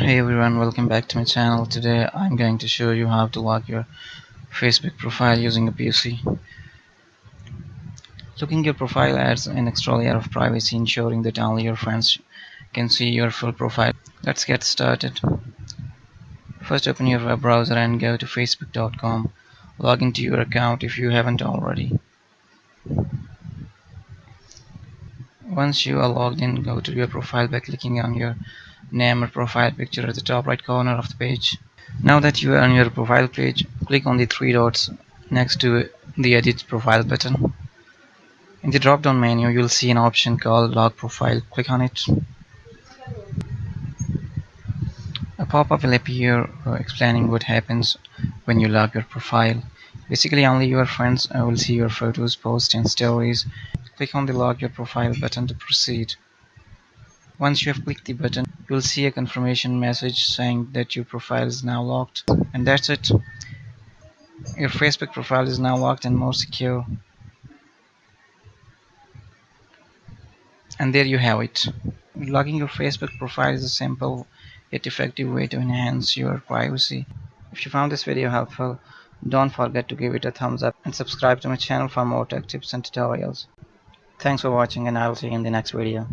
Hey everyone, welcome back to my channel. Today I'm going to show you how to lock your Facebook profile using a PC. Locking your profile adds an extra layer of privacy, ensuring that only your friends can see your full profile. Let's get started. First, open your web browser and go to facebook.com. Log into your account if you haven't already. Once you are logged in, go to your profile by clicking on your name or profile picture at the top right corner of the page. Now that you are on your profile page, click on the three dots next to the Edit Profile button. In the drop-down menu, you'll see an option called Lock Profile. Click on it. A pop-up will appear explaining what happens when you lock your profile. Basically, only your friends will see your photos, posts, and stories. Click on the Lock Your Profile button to proceed. Once you have clicked the button, you'll see a confirmation message saying that your profile is now locked. And that's it. Your Facebook profile is now locked and more secure. And there you have it. Logging your Facebook profile is a simple yet effective way to enhance your privacy. If you found this video helpful, don't forget to give it a thumbs up and subscribe to my channel for more tech tips and tutorials. Thanks for watching, and I'll see you in the next video.